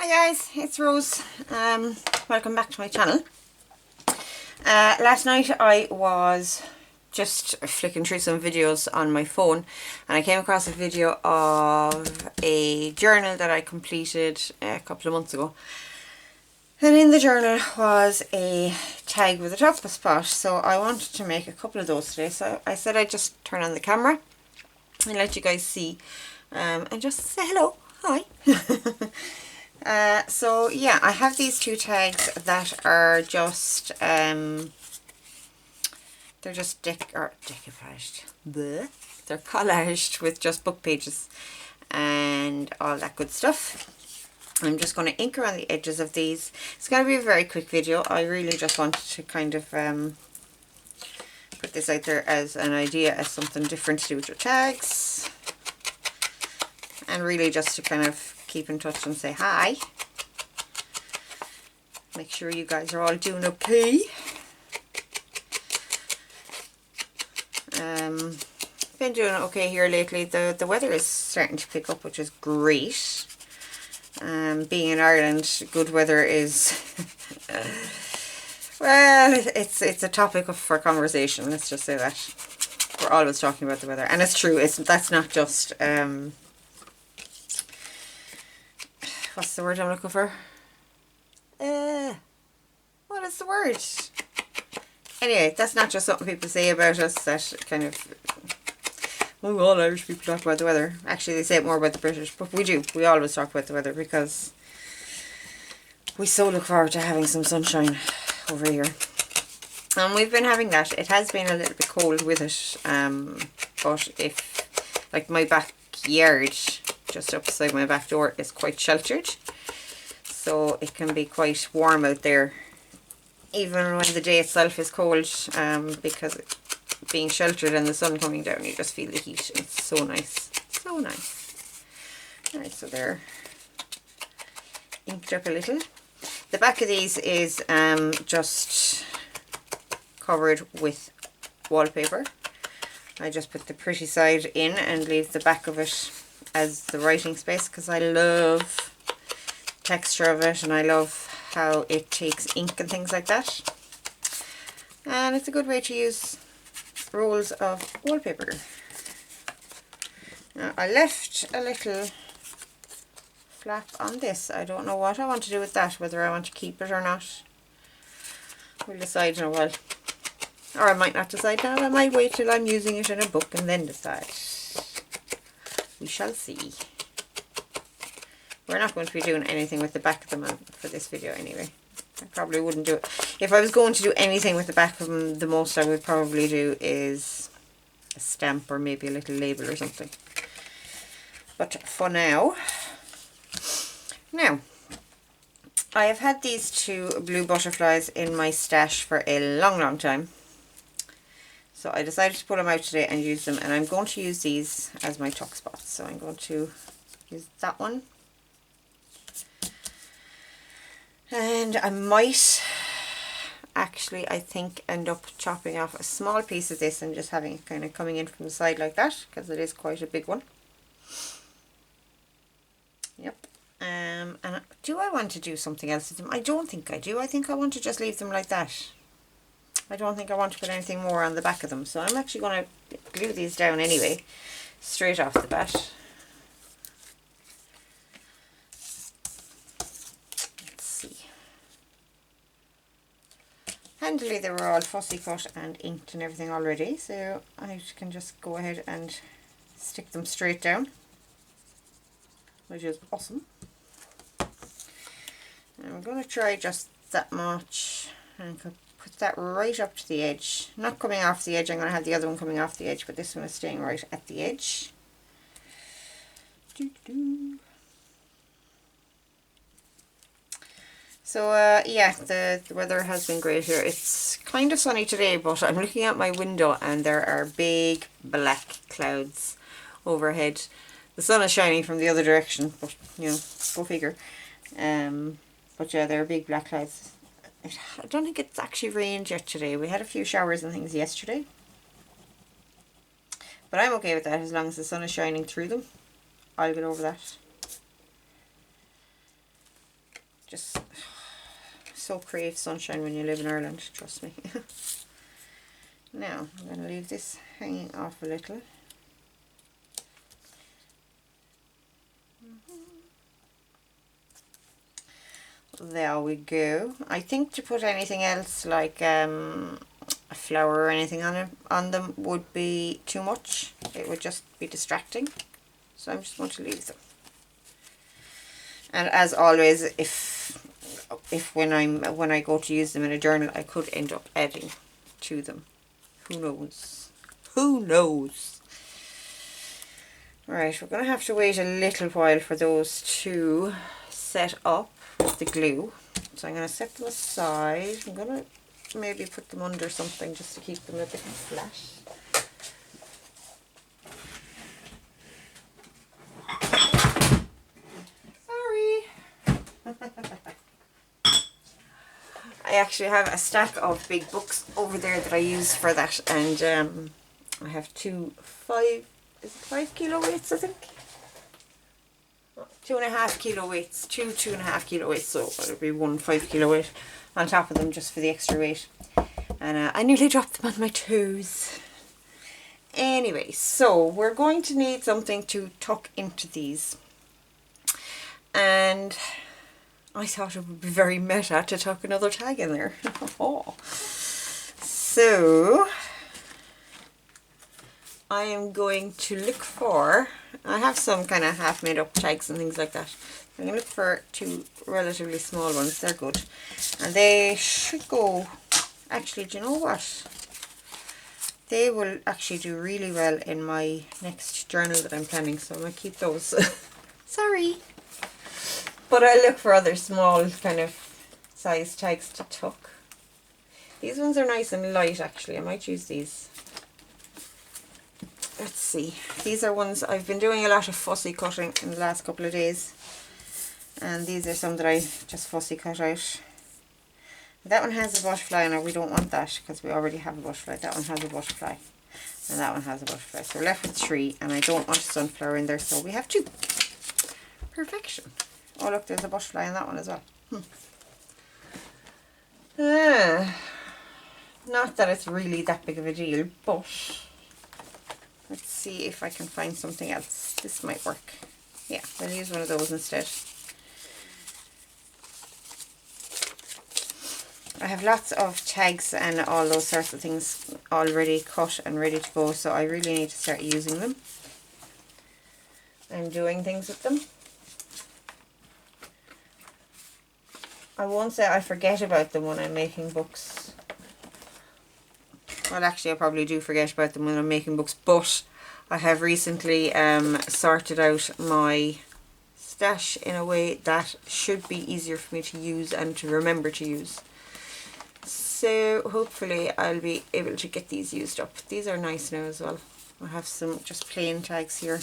Hi guys, it's Rose. Welcome back to my channel. Last night I was just flicking through some videos on my phone and I came across a video of a journal that I completed a couple of months ago. And in the journal was a tag with a tuxpa spot, so I wanted to make a couple of those today. So I said I'd just turn on the camera and let you guys see and just say hello. Hi. So yeah, I have these two tags that are just they're just decoupaged. Bleh. They're collaged with just book pages and all that good stuff. I'm just going to ink around the edges of these. It's going to be a very quick video. I really just wanted to kind of put this out there as an idea, as something different to do with your tags, and really just to kind of keep in touch and say hi. Make sure you guys are all doing okay. Been doing okay here lately. The weather is starting to pick up, which is great. Being in Ireland, good weather is well, it's a topic for conversation. Let's just say that we're always talking about the weather, and it's true. That's not just what's the word I'm looking for? What is the word? Anyway, that's not just something people say about us, that kind of, oh, all Irish people talk about the weather. Actually, they say it more about the British, but we do. We always talk about the weather because we so look forward to having some sunshine over here. And we've been having that. It has been a little bit cold with it, but if, like, my backyard, just up beside my back door, is quite sheltered. So it can be quite warm out there, even when the day itself is cold, because being sheltered and the sun coming down, you just feel the heat. It's so nice. So nice. Alright, so they're inked up a little. The back of these is just covered with wallpaper. I just put the pretty side in and leave the back of it as the writing space because I love the texture of it and I love how it takes ink and things like that. And it's a good way to use rolls of wallpaper. Now, I left a little flap on this. I don't know what I want to do with that, whether I want to keep it or not. We'll decide in a while. Or I might not decide now. I might wait till I'm using it in a book and then decide. We shall see. We're not going to be doing anything with the back of them for this video anyway. I probably wouldn't do it. If I was going to do anything with the back of them, the most I would probably do is a stamp or maybe a little label or something. But for now, I have had these two blue butterflies in my stash for a long time. So I decided to pull them out today and use them, and I'm going to use these as my tuck spots. So I'm going to use that one. And I might actually, I think, end up chopping off a small piece of this and just having it kind of coming in from the side like that, because it is quite a big one. Yep. And do I want to do something else with them? I don't think I do. I think I want to just leave them like that. I don't think I want to put anything more on the back of them. So I'm actually going to glue these down anyway, straight off the bat. Handily, they were all fussy cut and inked and everything already, so I can just go ahead and stick them straight down, which is awesome. And I'm going to try just that much and put that right up to the edge. Not coming off the edge, I'm going to have the other one coming off the edge, but this one is staying right at the edge. So yeah, the weather has been great here. It's kind of sunny today, but I'm looking out my window and there are big black clouds overhead. The sun is shining from the other direction, but you know, go figure. But yeah, there are big black clouds. I don't think it's actually rained yet today. We had a few showers and things yesterday. But I'm okay with that as long as the sun is shining through them. I'll get over that. Just so crave sunshine when you live in Ireland, trust me. Now I'm going to leave this hanging off a little. There we go. I think to put anything else like a flower or anything on them would be too much. It would just be distracting. So I'm just going to leave them. And as always, if when I go to use them in a journal, I could end up adding to them. Who knows? Who knows? Right, we're going to have to wait a little while for those to set up with the glue. So I'm going to set them aside. I'm going to maybe put them under something just to keep them a bit flat. I actually have a stack of big books over there that I use for that, and I have 5 kilo weights, I think. 2.5 kilo weights, 2.5 kilo weights, so it'll be 1 5 kilo weight on top of them just for the extra weight. And I nearly dropped them on my toes. Anyway, so we're going to need something to tuck into these. And I thought it would be very meta to tuck another tag in there. So I am going to look for, I have some kind of half made up tags and things like that. I'm going to look for 2 relatively small ones. They're good. And they should go, actually, do you know what? They will actually do really well in my next journal that I'm planning, so I'm going to keep those. Sorry. But I look for other small kind of size tags to tuck. These ones are nice and light actually. I might use these. Let's see. These are ones I've been doing a lot of fussy cutting in the last couple of days. And these are some that I just fussy cut out. That one has a butterfly. Now we don't want that because we already have a butterfly. That one has a butterfly. And that one has a butterfly. So we're left with 3, and I don't want a sunflower in there, so we have 2. Perfection. Oh look, there's a butterfly in that one as well. Not that it's really that big of a deal, but let's see if I can find something else. This might work. Yeah, I'll use one of those instead. I have lots of tags and all those sorts of things already cut and ready to go, so I really need to start using them and doing things with them. I won't say I forget about them when I'm making books. Well, actually I probably do forget about them when I'm making books, but I have recently sorted out my stash in a way that should be easier for me to use and to remember to use. So hopefully I'll be able to get these used up. These are nice now as well. I have some just plain tags here.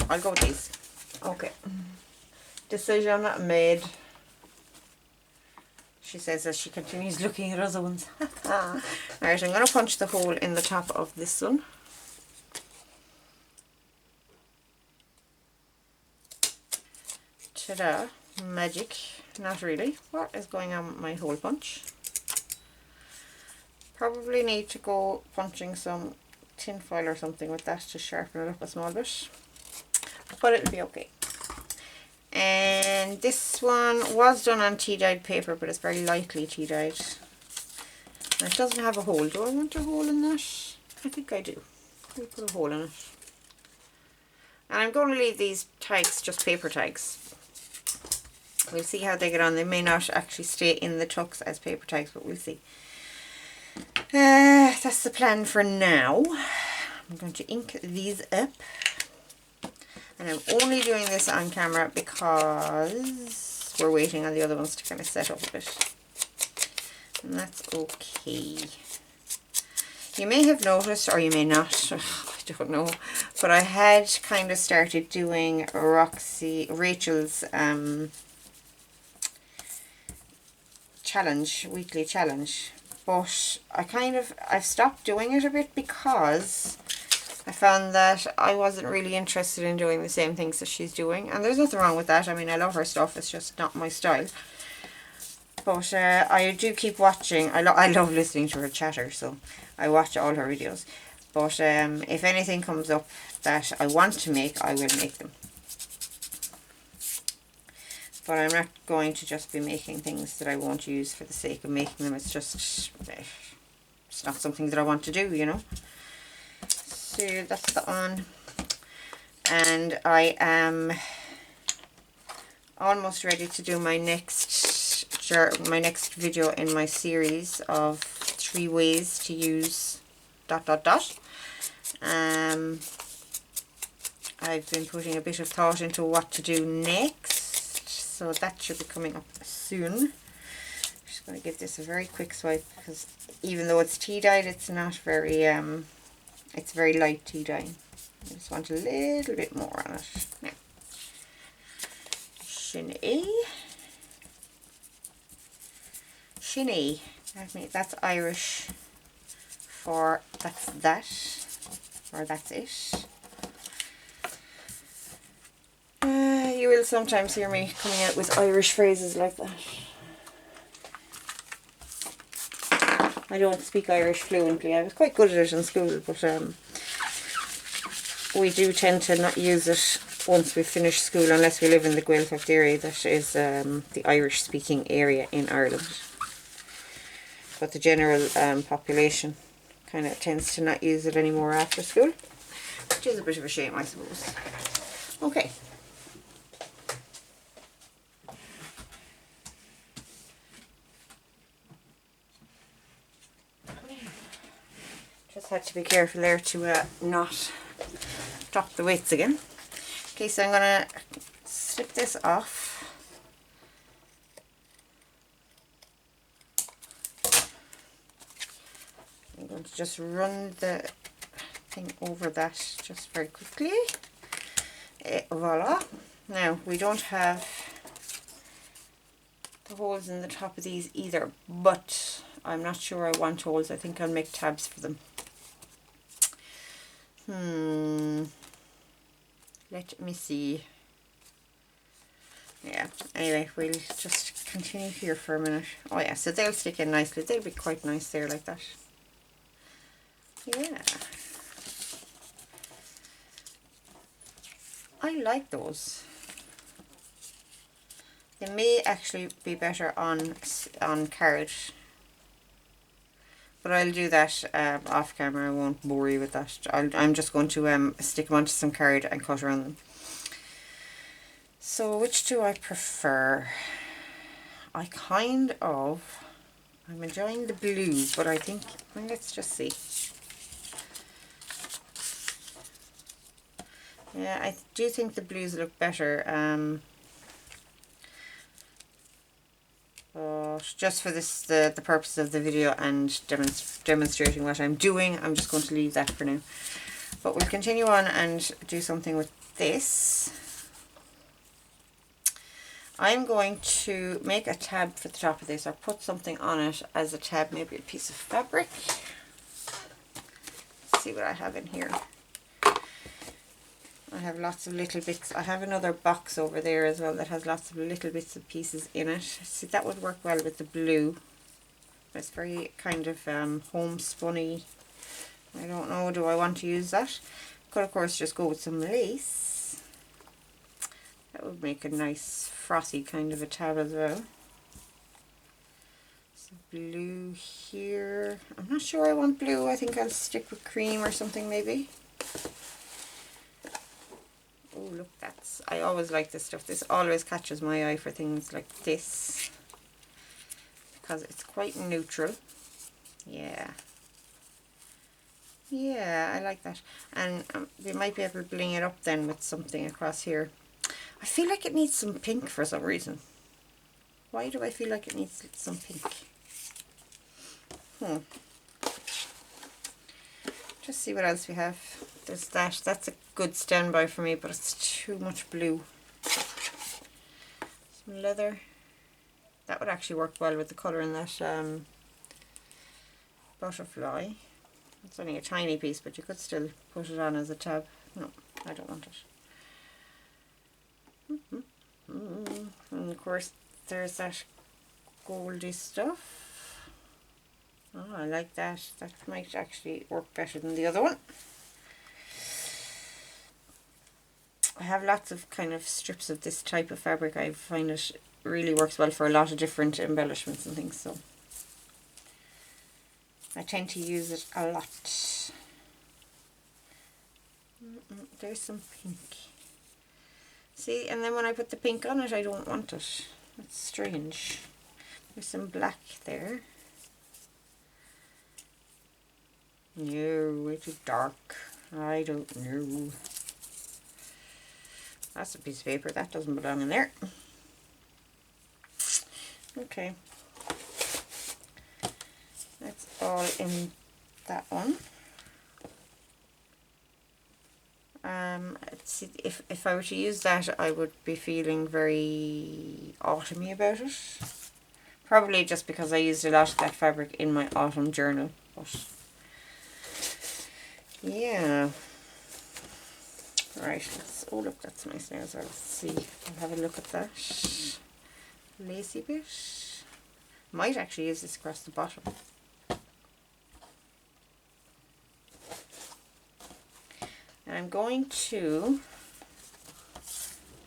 I'll go with these. Okay. Decision made. She says as she continues looking at other ones. Alright, I'm going to punch the hole in the top of this one. Ta-da. Magic. Not really. What is going on with my hole punch? Probably need to go punching some tin foil or something with that to sharpen it up a small bit. But it'll be okay. And this one was done on tea-dyed paper, but it's very lightly tea-dyed. And it doesn't have a hole. Do I want a hole in that? I think I do. We'll put a hole in it. And I'm going to leave these tags just paper tags. We'll see how they get on. They may not actually stay in the tucks as paper tags, but we'll see. That's the plan for now. I'm going to ink these up. And I'm only doing this on camera because we're waiting on the other ones to kind of set up a bit. And that's okay. You may have noticed, or you may not, I don't know, but I had kind of started doing Rachel's challenge, weekly challenge. But I've stopped doing it a bit because I found that I wasn't really interested in doing the same things that she's doing, and there's nothing wrong with that. I mean, I love her stuff, it's just not my style. But I do keep watching. I love listening to her chatter, so I watch all her videos. But if anything comes up that I want to make, I will make them. But I'm not going to just be making things that I won't use for the sake of making them. It's just, it's not something that I want to do, you know. So that's that one. And I am almost ready to do my next video in my series of 3 ways to use ... I've been putting a bit of thought into what to do next, so that should be coming up soon. Just going to give this a very quick swipe, because even though it's tea dyed, it's not very it's very light tea dye. I just want a little bit more on it. Now, Shinny. That's Irish for that's that, or that's it. You will sometimes hear me coming out with Irish phrases like that. I don't speak Irish fluently. I was quite good at it in school, but we do tend to not use it once we finish school, unless we live in the Gaeltacht area, that is the Irish speaking area in Ireland. But the general population kind of tends to not use it anymore after school, which is a bit of a shame, I suppose. Okay. Just had to be careful there to not drop the weights again. Okay, so I'm going to slip this off. I'm going to just run the thing over that just very quickly. Voila. Now, we don't have the holes in the top of these either, but I'm not sure I want holes. I think I'll make tabs for them. Let me see. Yeah, anyway, we'll just continue here for a minute. Oh yeah, so they'll stick in nicely. They'll be quite nice there like that. Yeah. I like those. They may actually be better on card. But I'll do that off camera. I won't bore you with that. I'm just going to stick them onto some card and cut around them. So which do I prefer? I'm enjoying the blue, but I think, well, let's just see. Yeah, I do think the blues look better. Just for this, the purpose of the video and demonstrating what I'm doing, I'm just going to leave that for now. But we'll continue on and do something with this. I'm going to make a tab for the top of this, or put something on it as a tab, maybe a piece of fabric. Let's see what I have in here. I have lots of little bits. I have another box over there as well that has lots of little bits and pieces in it. See, that would work well with the blue. It's very kind of homespunny. I don't know, do I want to use that? Could of course just go with some lace. That would make a nice frothy kind of a tab as well. So blue here. I'm not sure I want blue. I think I'll stick with cream or something maybe. Oh look, I always like this stuff. This always catches my eye for things like this, because it's quite neutral. Yeah. Yeah, I like that. And we might be able to bling it up then with something across here. I feel like it needs some pink for some reason. Why do I feel like it needs some pink? Just see what else we have. There's that. That's a good standby for me, but it's too much blue. Some leather. That would actually work well with the colour in that butterfly. It's only a tiny piece, but you could still put it on as a tab. No, I don't want it. And of course there's that goldy stuff. Oh, I like that. That might actually work better than the other one. I have lots of kind of strips of this type of fabric. I find it really works well for a lot of different embellishments and things, so I tend to use it a lot. There's some pink. See, and then when I put the pink on it, I don't want it. That's strange. There's some black there. No, way too dark. I don't know. That's a piece of paper. That doesn't belong in there. Okay. That's all in that one. Let's see, if I were to use that, I would be feeling very autumny about it. Probably just because I used a lot of that fabric in my autumn journal. But yeah. Right, let's, oh look, that's nice now as well. Let's see, I'll have a look at that lacy bit. Might actually use this across the bottom. And I'm going to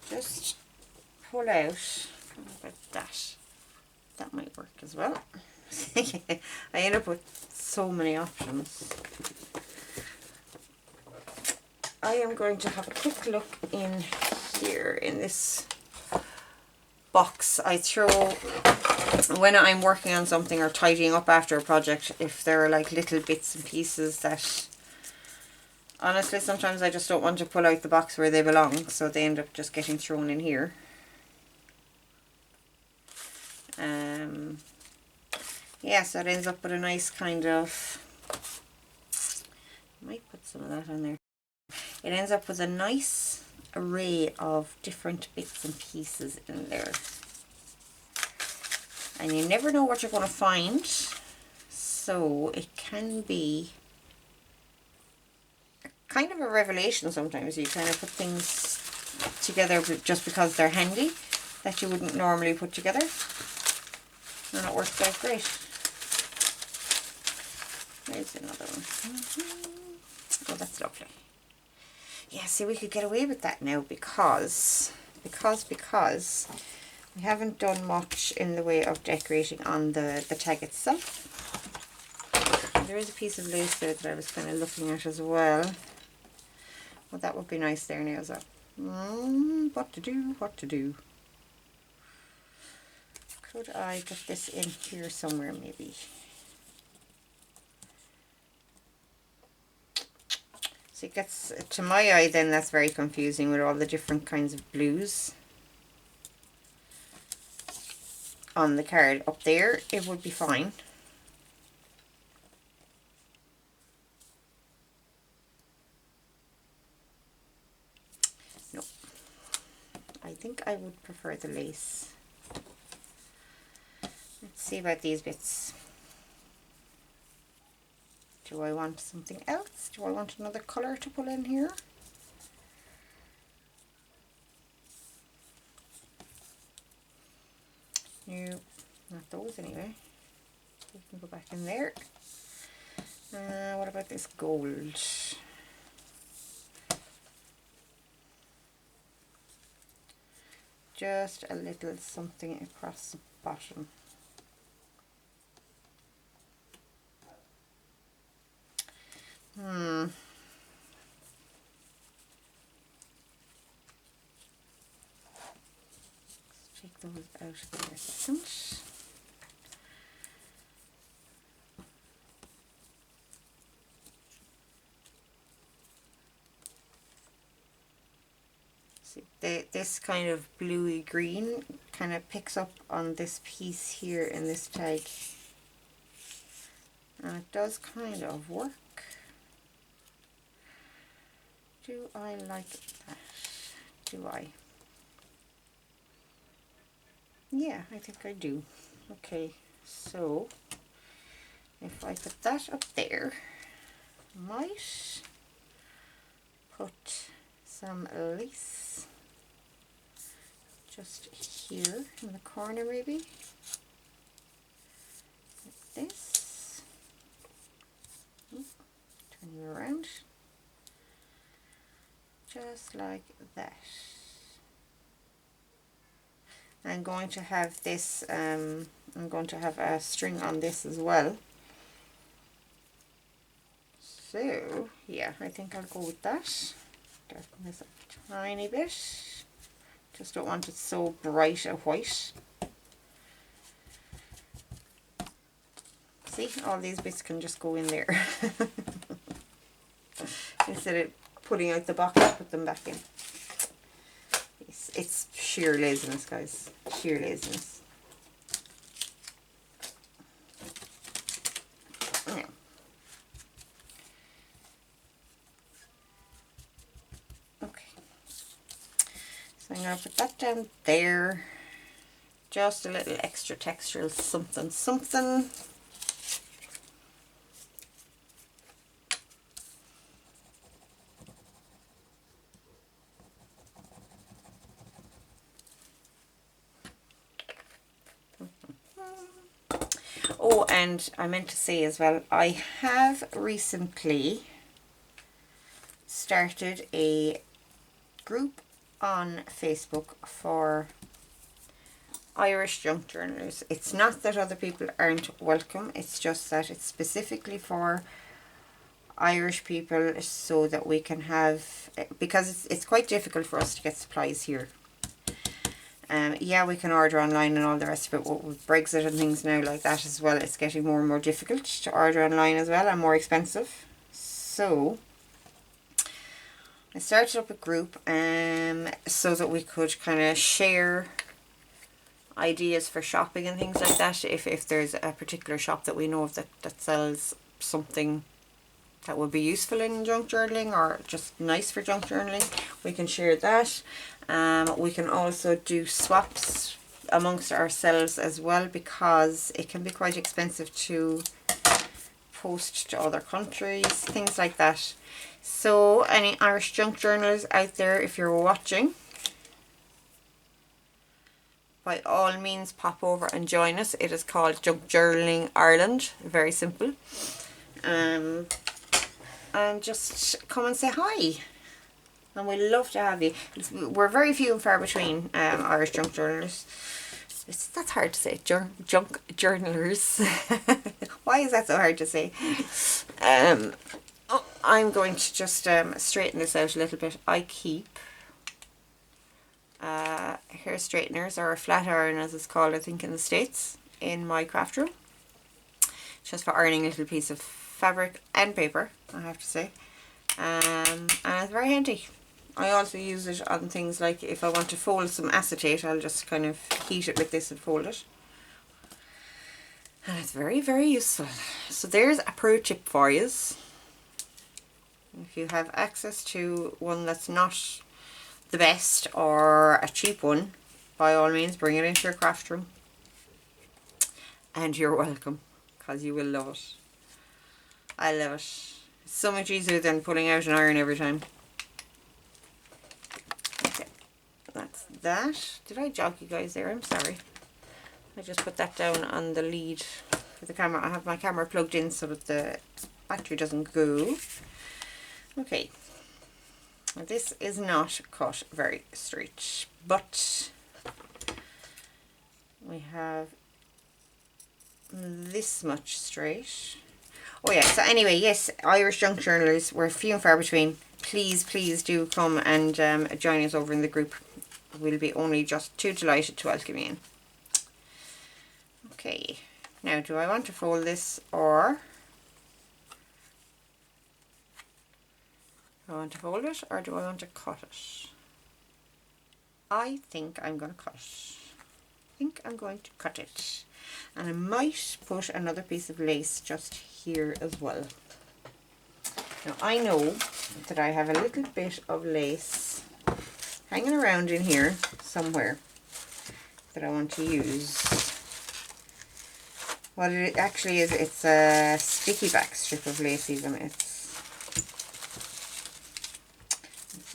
just pull out, how about that? That might work as well. I end up with so many options. I am going to have a quick look in here in this box. I throw, when I'm working on something or tidying up after a project, if there are like little bits and pieces that honestly sometimes I just don't want to pull out the box where they belong, so they end up just getting thrown in here. Yeah, so it ends up with a nice kind of, I might put some of that on there. It ends up with a nice array of different bits and pieces in there. And you never know what you're going to find, so it can be kind of a revelation sometimes. You kind of put things together just because they're handy that you wouldn't normally put together, and it works out great. There's another one. Oh, that's lovely. Yeah, see, we could get away with that now because we haven't done much in the way of decorating on the tag itself. There is a piece of lace there that I was kind of looking at as well. Well, that would be nice there now as well. What to do? Could I put this in here somewhere maybe? So it gets, to my eye then, that's very confusing with all the different kinds of blues on the card. Up there it would be fine. No, I think I would prefer the lace. Let's see about these bits. Do I want something else? Do I want another colour to pull in here? No, not those anyway. We can go back in there. What about this gold? Just a little something across the bottom. Let's take those out there a second. See, this kind of bluey green kind of picks up on this piece here in this tag. And it does kind of work. Do I like that? Do I? Yeah, I think I do. Okay, so if I put that up there, might put some lace just here in the corner, maybe like this. Turn you around just like that. I'm going to have this, I'm going to have a string on this as well. So, yeah, I think I'll go with that. Darken this up a tiny bit. Just don't want it so bright a white. See, all these bits can just go in there. Instead of putting out the box, put them back in. It's sheer laziness, guys. Sheer laziness. Yeah. Okay. So I'm going to put that down there. Just a little extra textural something, something. Oh, and I meant to say as well, I have recently started a group on Facebook for Irish junk journalers. It's not that other people aren't welcome, it's just that it's specifically for Irish people so that we can have, because it's quite difficult for us to get supplies here. Yeah, we can order online and all the rest of it, but with Brexit and things now like that as well, it's getting more and more difficult to order online as well and more expensive. So I started up a group so that we could kind of share ideas for shopping and things like that. If there's a particular shop that we know of that sells something that would be useful in junk journaling or just nice for junk journaling, we can share that. We can also do swaps amongst ourselves as well, because it can be quite expensive to post to other countries, things like that. So any Irish junk journalers out there, if you're watching, by all means pop over and join us. It is called Junk Journaling Ireland, very simple. And just come and say hi. And we love to have you. We're very few and far between Irish junk journalists. That's hard to say. Junk journalers. Why is that so hard to say? I'm going to just straighten this out a little bit. I keep hair straighteners, or a flat iron as it's called, I think, in the States, in my craft room. Just for ironing a little piece of fabric and paper, I have to say. And it's very handy. I also use it on things like if I want to fold some acetate, I'll just kind of heat it with this and fold it. And it's very, very useful. So there's a pro tip for you. If you have access to one that's not the best or a cheap one, by all means bring it into your craft room. And you're welcome, because you will love it. I love it. It's so much easier than pulling out an iron every time. Okay, that's that. Did I jog you guys there? I'm sorry. I just put that down on the lead for the camera. I have my camera plugged in so that the battery doesn't go. Okay. This is not cut very straight, but we have this much straight. Oh yeah, so anyway, yes, Irish junk journalers, we're few and far between. Please, please do come and join us over in the group. We'll be only just too delighted to welcome you in. Okay, now do I want to fold this, or do I want to fold it, or do I want to cut it? I think I'm going to cut it. I think I'm going to cut it. And I might put another piece of lace just here as well. Now I know that I have a little bit of lace hanging around in here somewhere that I want to use. What it actually is, it's a sticky back strip of lace even. It's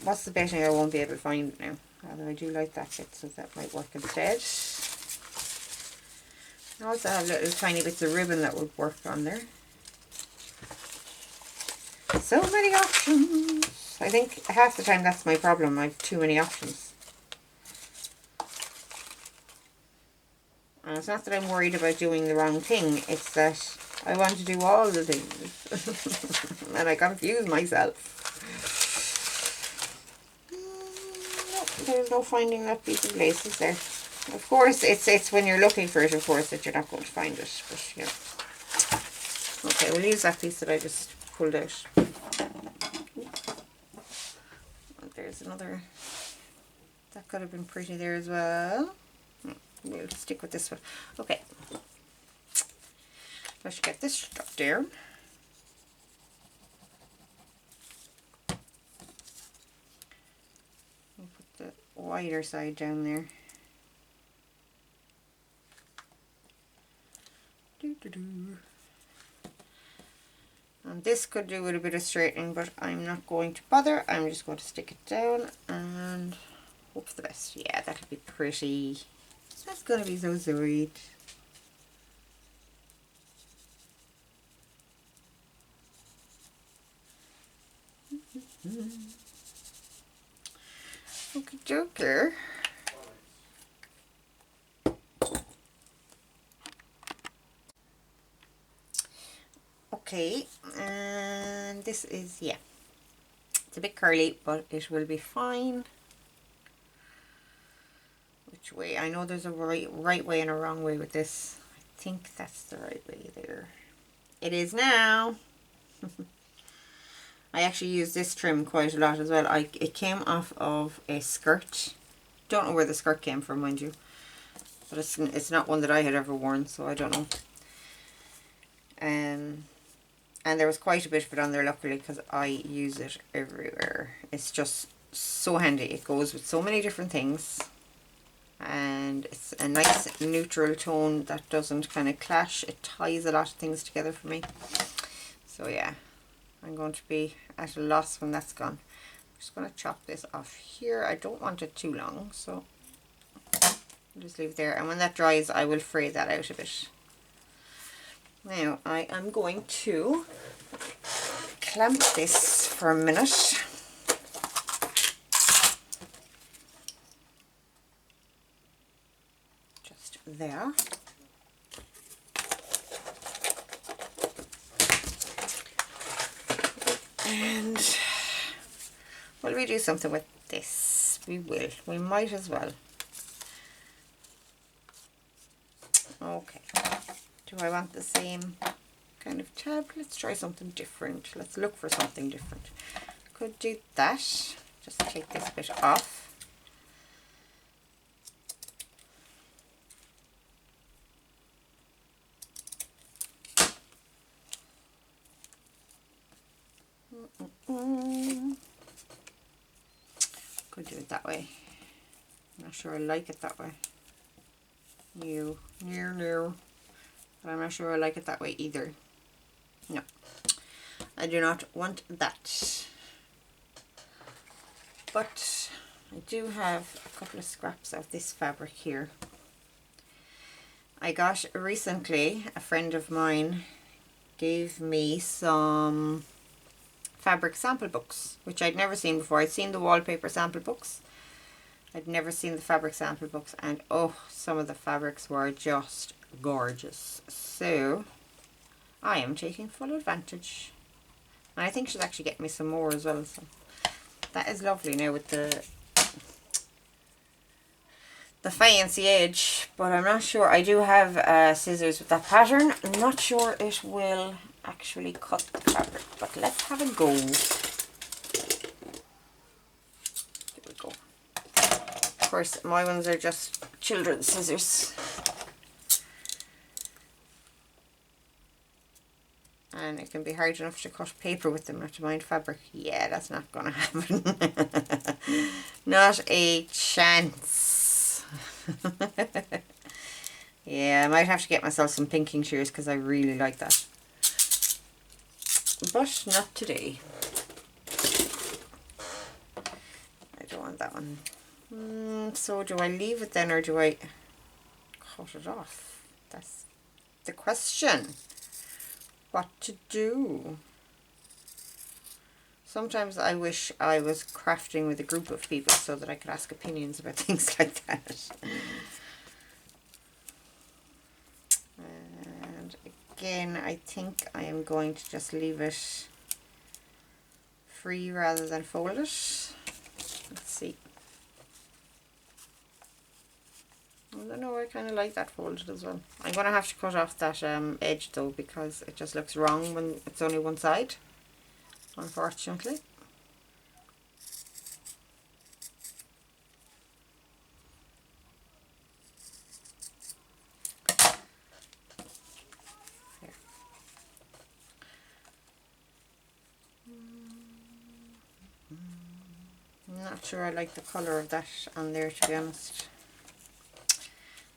what's the betting I won't be able to find it now? Although I do like that bit, so that might work instead. I also have little tiny bits of ribbon that would work on there. So many options. I think half the time that's my problem. I have too many options. And it's not that I'm worried about doing the wrong thing. It's that I want to do all the things. And I confuse myself. Nope, there's no finding that piece of lace, is there? Of course, it's when you're looking for it, of course, that you're not going to find it. But, yeah. Okay, we'll use that piece that I just pulled out. There's another. That could have been pretty there as well. We'll stick with this one. Okay. Let's get this stuck there. We'll put the wider side down there. And this could do with a bit of straightening, but I'm not going to bother. I'm just going to stick it down and hope for the best. Yeah, that'll be pretty. That's going to be so sweet. Okay, joker. Okay, and this is, yeah, it's a bit curly, but it will be fine. Which way? I know there's a right way and a wrong way with this. I think that's the right way there. It is now. I actually use this trim quite a lot as well. It came off of a skirt. Don't know where the skirt came from, mind you. But it's not one that I had ever worn, so I don't know. And there was quite a bit of it on there, luckily, because I use it everywhere. It's just so handy. It goes with so many different things. And it's a nice neutral tone that doesn't kind of clash. It ties a lot of things together for me. So yeah, I'm going to be at a loss when that's gone. I'm just going to chop this off here. I don't want it too long, so I'll just leave it there. And when that dries, I will fray that out a bit. Now I am going to clamp this for a minute. Just there. And will we do something with this? We will. We might as well. Okay. Do I want the same kind of tab? Let's try something different. Let's look for something different. Could do that. Just take this bit off. Could do it that way. I'm not sure I like it that way. No. But I'm not sure I like it that way either. No, I do not want that. But I do have a couple of scraps of this fabric here. I got recently, a friend of mine gave me some fabric sample books, which I'd never seen before. I'd seen the wallpaper sample books. I'd never seen the fabric sample books, and oh, some of the fabrics were just gorgeous. So I am taking full advantage, and I think she's actually getting me some more as well, so that is lovely now with the fancy edge. But I'm not sure. I do have scissors with that pattern. I'm not sure it will actually cut the fabric, but let's have a go. Here we go. Of course, my ones are just children's scissors. And it can be hard enough to cut paper with them, not to mind fabric. Yeah, that's not going to happen. Not a chance. Yeah, I might have to get myself some pinking shears because I really like that. But not today. that one. So do I leave it then or do I cut it off? That's the question. What to do? Sometimes I wish I was crafting with a group of people so that I could ask opinions about things like that. And again, I think I am going to just leave it free rather than fold it. Let's see. I don't know, I kind of like that folded as well. I'm going to have to cut off that edge though, because it just looks wrong when it's only one side, unfortunately. There. I'm not sure I like the colour of that on there, to be honest.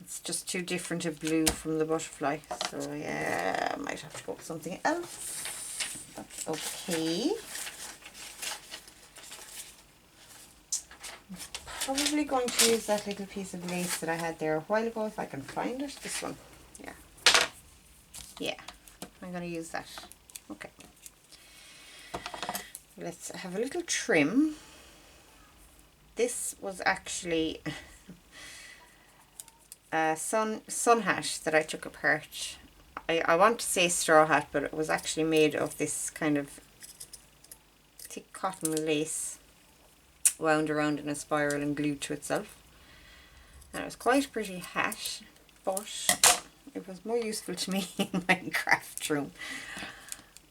It's just too different a blue from the butterfly, so yeah, I might have to go with something else. That's okay. I'm probably going to use that little piece of lace that I had there a while ago, if I can find it. This one. Yeah, I'm going to use that. Okay. Let's have a little trim. This was actually a sun hat that I took apart. I want to say straw hat, but it was actually made of this kind of thick cotton lace wound around in a spiral and glued to itself. And it was quite a pretty hat, but it was more useful to me in my craft room.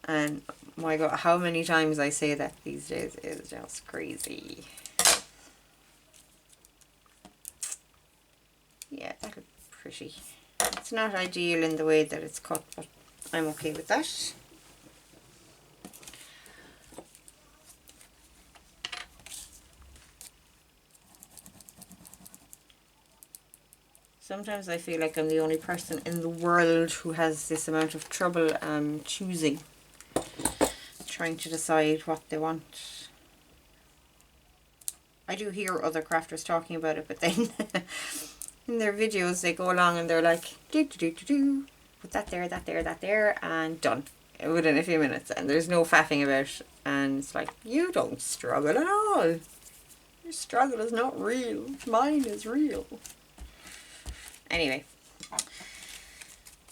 And my God, how many times I say that these days is just crazy. Yeah, that looks pretty. It's not ideal in the way that it's cut, but I'm okay with that. Sometimes I feel like I'm the only person in the world who has this amount of trouble trying to decide what they want. I do hear other crafters talking about it, but then in their videos they go along and they're like, do, put that there, and done within a few minutes, and there's no faffing about, and it's like, you don't struggle at all. Your struggle is not real. Mine is real. Anyway,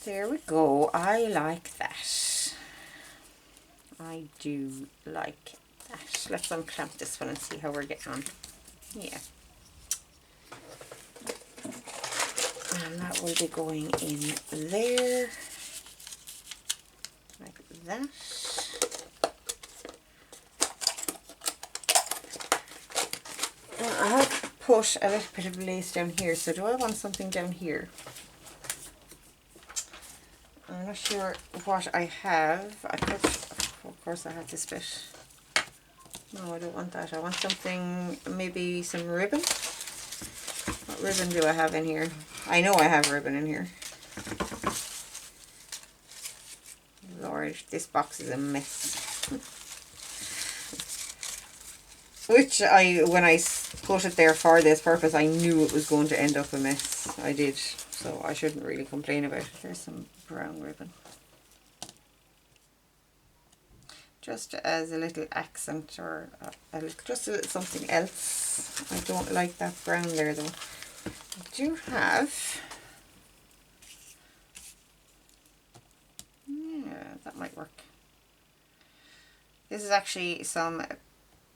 there we go. I like that. I do like that. Let's unclamp this one and see how we're getting on. Yeah. And that will be going in there. Like that. Now I have put a little bit of lace down here, so do I want something down here? I'm not sure what I have. Of course I have this bit. No, I don't want that. I want something, maybe some ribbon. What ribbon do I have in here? I know I have ribbon in here. Lord, this box is a mess. Which when I put it there for this purpose, I knew it was going to end up a mess. I did, so I shouldn't really complain about it. Here's some brown ribbon. Just as a little accent, or just a little something else. I don't like that brown there though. I do have, yeah, that might work. This is actually some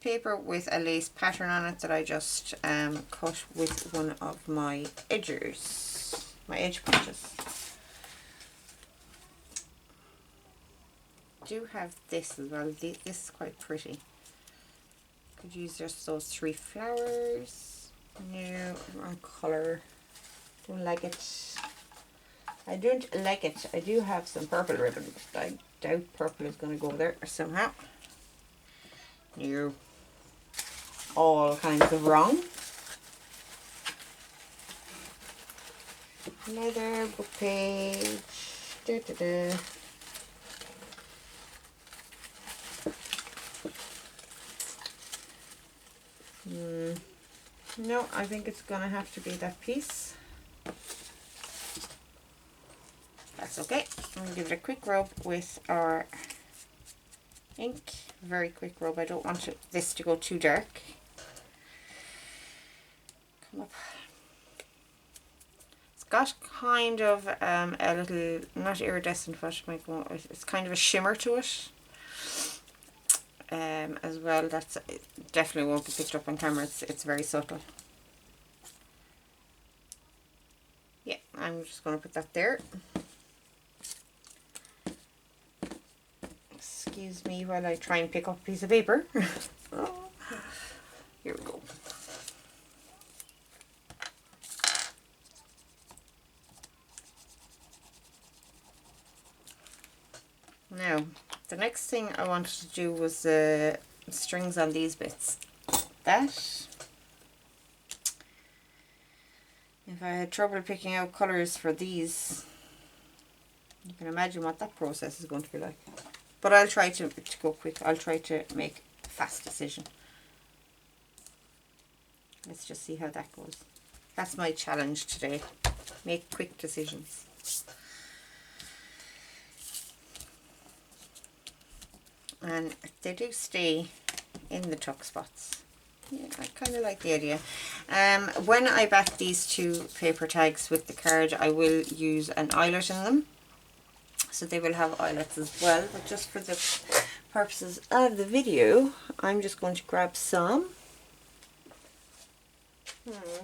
paper with a lace pattern on it that I just cut with one of my edgers, my edge punches. I do have this as well. This is quite pretty. Could use just those 3 flowers. No, wrong colour. Don't like it. I don't like it. I do have some purple ribbon, but I doubt purple is going to go there somehow. No. All kinds of wrong. Another book page. Da, da, da. No, I think it's going to have to be that piece. That's okay. I'm going to give it a quick rub with our ink. Very quick rub. I don't want this to go too dark. Come up. It's got kind of a little, not iridescent, what might go, it's kind of a shimmer to it. As well, that's definitely won't be picked up on camera. It's very subtle. Yeah, I'm just going to put that there. Excuse me while I try and pick up a piece of paper. Here we go. Now, the next thing I wanted to do was the strings on these bits. That, if I had trouble picking out colours for these, you can imagine what that process is going to be like. But I'll try to go quick. I'll try to make a fast decision. Let's just see how that goes. That's my challenge today. Make quick decisions. And they do stay in the tuck spots. Yeah, I kind of like the idea. When I back these two paper tags with the card, I will use an eyelet in them. So they will have eyelets as well. But just for the purposes of the video, I'm just going to grab some.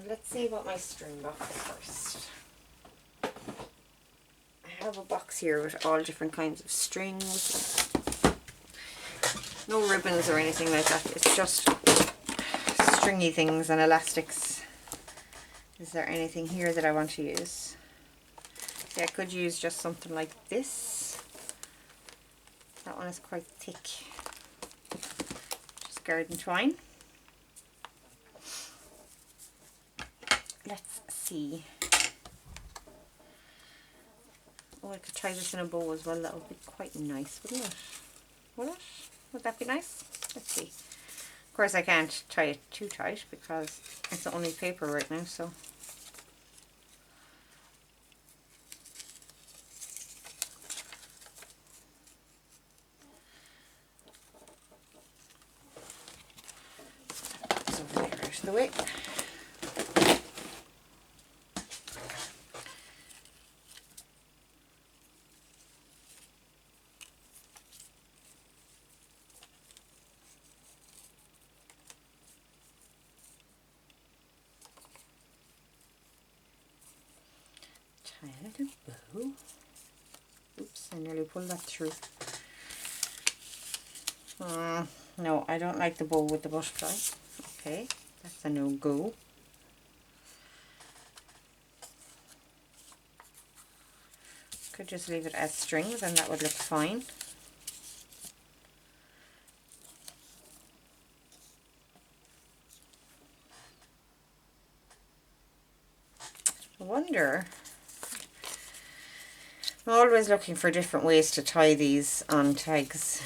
Let's see about my string box first. I have a box here with all different kinds of strings. No ribbons or anything like that. It's just stringy things and elastics. Is there anything here that I want to use? See, I could use just something like this. That one is quite thick. Just garden twine. Let's see. Oh, I could tie this in a bow as well. That would be quite nice, wouldn't it? Would it? Would that be nice? Let's see. Of course I can't tie it too tight because it's only paper right now, so. It's over there out of the way. A bow. Oops, I nearly pulled that through. No, I don't like the bow with the butterfly. Okay, that's a no-go. Could just leave it as strings and that would look fine. I wonder, I'm always looking for different ways to tie these on tags.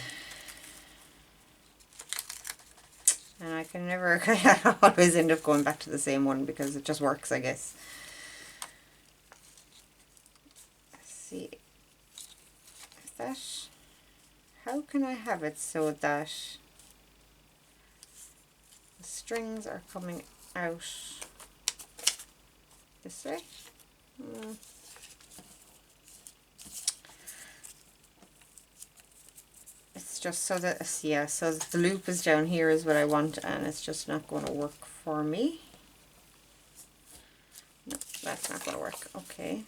And I can never, I always end up going back to the same one because it just works, I guess. Let's see. Is that, how can I have it so that the strings are coming out this way? It's just so that, yeah, so the loop is down here is what I want, and it's just not going to work for me. No, that's not going to work. Okay.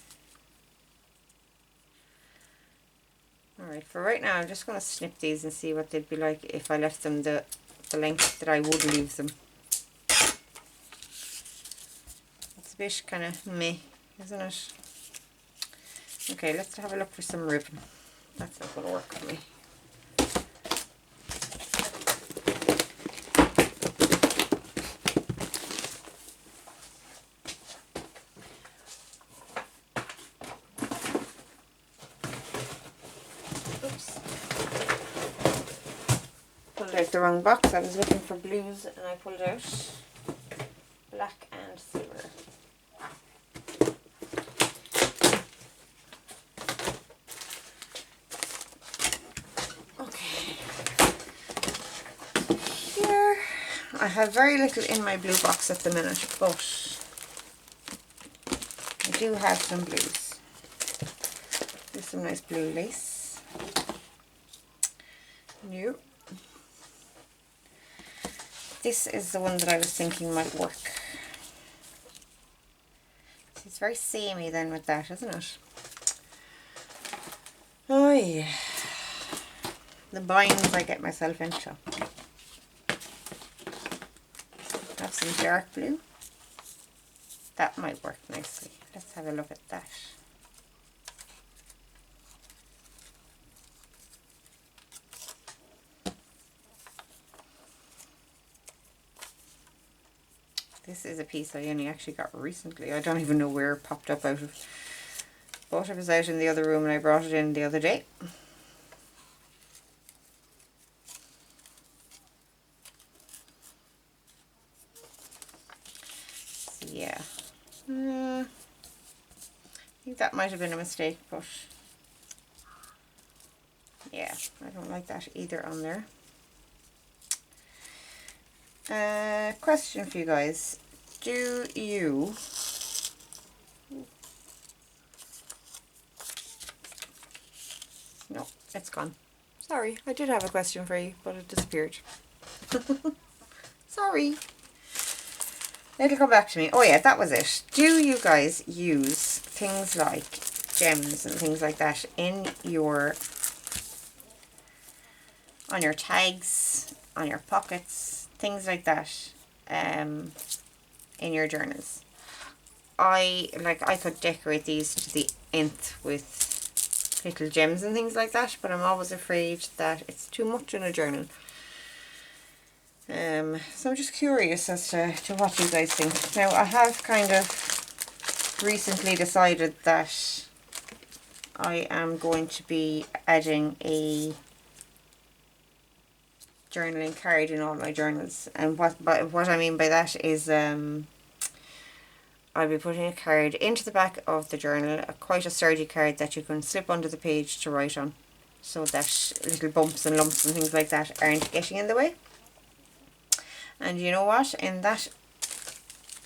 Alright, for right now I'm just going to snip these and see what they'd be like if I left them the length that I would leave them. It's a bit kind of meh, isn't it? Okay, let's have a look for some ribbon. That's not going to work for me. Pulled out the wrong box. I was looking for blues and I pulled out black I have very little in my blue box at the minute, but I do have some blues. There's some nice blue lace. New. This is the one that I was thinking might work. It's very samey then with that, isn't it? Oh yeah. The binds I get myself into. Have some dark blue. That might work nicely. Let's have a look at that. This is a piece I only actually got recently. I don't even know where it popped up out of. But it was out in the other room and I brought it in the other day. So yeah. I think that might have been a mistake, but yeah, I don't like that either on there. Question for you guys. Do you no, it's gone. Sorry, I did have a question for you, but it disappeared. Sorry. It'll come back to me. Oh yeah, that was it. Do you guys use things like gems and things like that in your on your tags, on your pockets, things like that, in your journals? I could decorate these to the nth with little gems and things like that, but I'm always afraid that it's too much in a journal. So I'm just curious as to what you guys think. Now I have kind of recently decided that I am going to be adding a journaling card in all my journals, and what I mean by that is I'll be putting a card into the back of the journal, quite a sturdy card that you can slip under the page to write on, so that little bumps and lumps and things like that aren't getting in the way. And you know what, in that,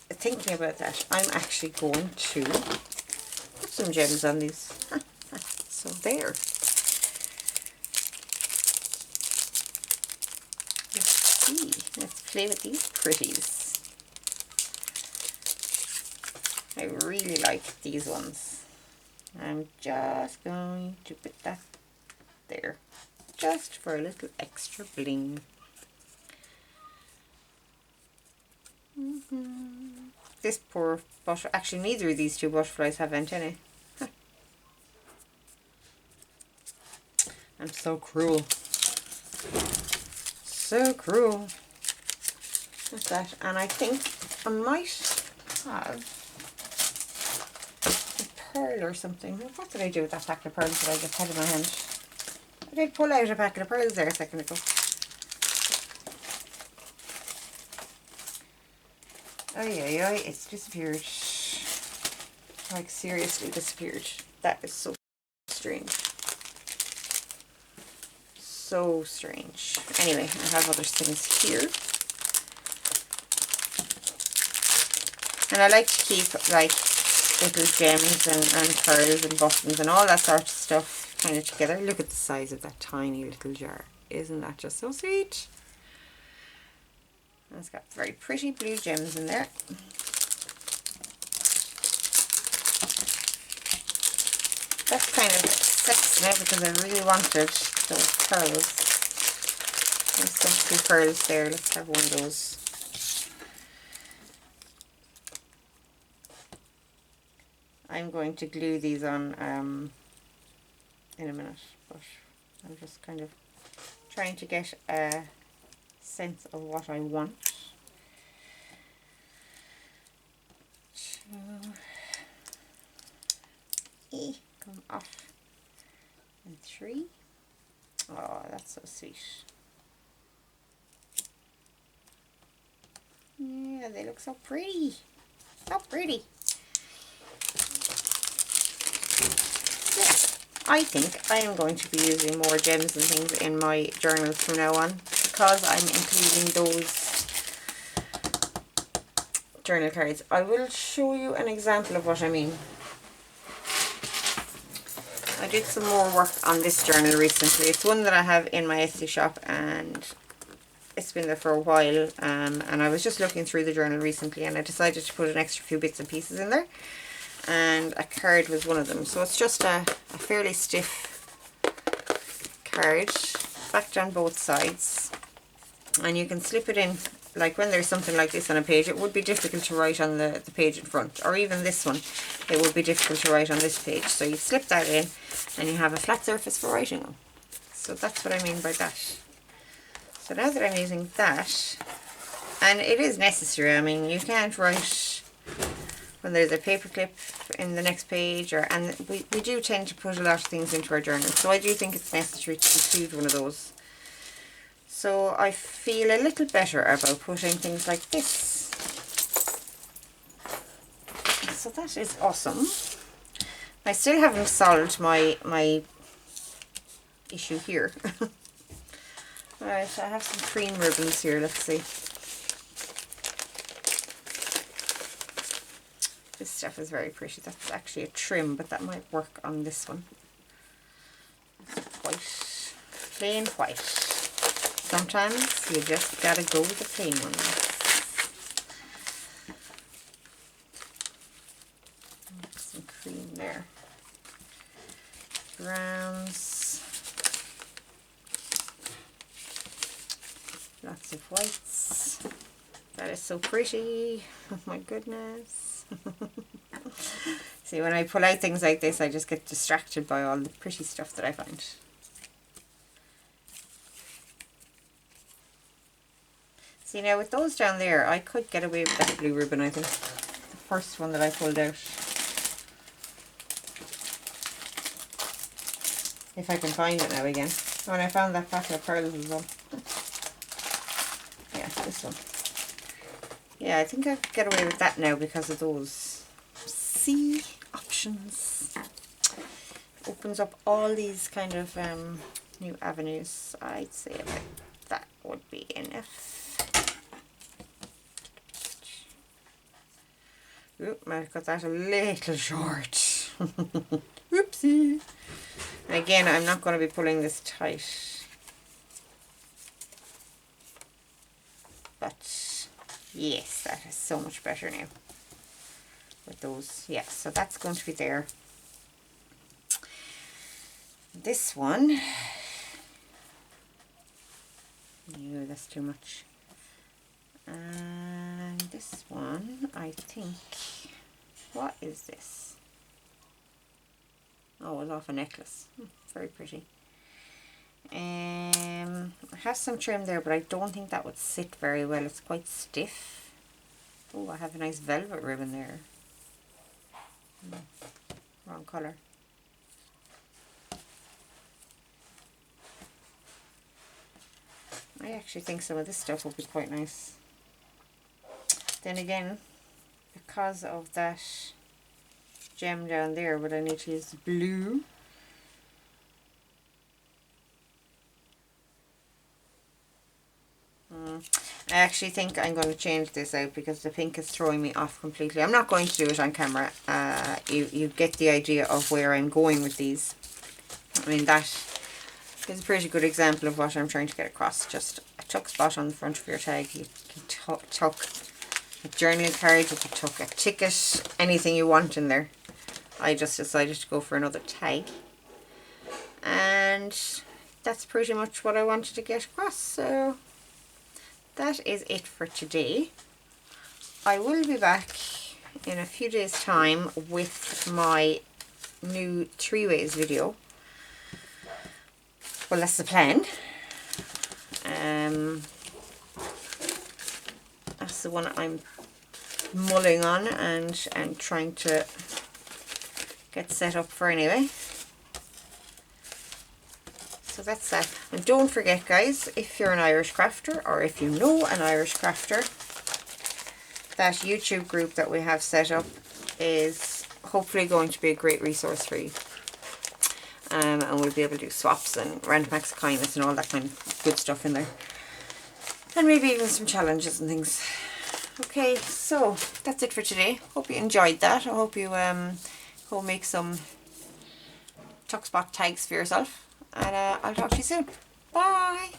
thinking about that, I'm actually going to put some gems on these. So there. Let's see, let's play with these pretties. I really like these ones. I'm just going to put that there, just for a little extra bling. This poor butterfly, actually neither of these two butterflies have antennae. Huh. I'm so cruel. So cruel. What's that? And I think I might have a pearl or something. What did I do with that packet of pearls that I just had in my hand? I did pull out a packet of pearls there a second ago. Oh yeah, it's disappeared. Like seriously disappeared. That is so strange. So strange. Anyway, I have other things here. And I like to keep like little gems and pearls and buttons and all that sort of stuff kind of together. Look at the size of that tiny little jar. Isn't that just so sweet? And it's got very pretty blue gems in there. That's kind of sexy now because I really wanted those pearls. There's some two pearls there. Let's have one of those. I'm going to glue these on in a minute, but I'm just kind of trying to get a sense of what I want. Come off. And 3. Oh, that's so sweet. Yeah, they look so pretty. So pretty. I think I am going to be using more gems and things in my journals from now on, because I'm including those journal cards. I will show you an example of what I mean. I did some more work on this journal recently. It's one that I have in my Etsy shop, and it's been there for a while, and I was just looking through the journal recently, and I decided to put an extra few bits and pieces in there, and a card was one of them. So it's just a fairly stiff card, backed on both sides, and you can slip it in. Like when there's something like this on a page, it would be difficult to write on the page in front, or even this one, it would be difficult to write on this page. So you slip that in and you have a flat surface for writing on. So that's what I mean by that. So now that I'm using that, and it is necessary, I mean, you can't write when there's a paper clip in the next page, and we do tend to put a lot of things into our journal, so I do think it's necessary to include one of those. So I feel a little better about putting things like this. So that is awesome. I still haven't solved my issue here. Alright, I have some cream ribbons here, let's see. This stuff is very pretty. That's actually a trim, but that might work on this one. White, plain white. Sometimes you just gotta go with the plain ones. Some cream there. Browns. Lots of whites. That is so pretty. Oh my goodness. See, when I pull out things like this, I just get distracted by all the pretty stuff that I find. See, now with those down there, I could get away with that blue ribbon, I think. The first one that I pulled out. If I can find it now again. Oh, and I found that packet of pearls as well. Yeah, this one. Yeah, I think I could get away with that now because of those. See? Options. Opens up all these kind of new avenues. I'd say about that would be enough. Oop, might have got that a little short. Oopsie. And again, I'm not going to be pulling this tight. But yes, that is so much better now. With those, yeah, so that's going to be there. This one. No, that's too much. And this one, I think, what is this? Oh, it's off a necklace. Very pretty. I have some trim there, but I don't think that would sit very well. It's quite stiff. Oh, I have a nice velvet ribbon there. Wrong colour. I actually think some of this stuff will be quite nice. Then again, because of that gem down there, would I need to use the blue? I actually think I'm going to change this out because the pink is throwing me off completely. I'm not going to do it on camera. You get the idea of where I'm going with these. I mean, that is a pretty good example of what I'm trying to get across. Just a tuck spot on the front of your tag. You can tuck a journaling card, you can tuck a ticket, anything you want in there. I just decided to go for another tag. And that's pretty much what I wanted to get across. So that is it for today. I will be back in a few days' time with my new 3 ways video. Well, that's the plan. That's the one I'm mulling on and trying to get set up for anyway. So that's that. And don't forget, guys, if you're an Irish crafter or if you know an Irish crafter, that YouTube group that we have set up is hopefully going to be a great resource for you. And we'll be able to do swaps and random acts of kindness and all that kind of good stuff in there. And maybe even some challenges and things. Okay, so that's it for today. Hope you enjoyed that. I hope you go make some tuck spot tags for yourself, and I'll talk to you soon. Bye.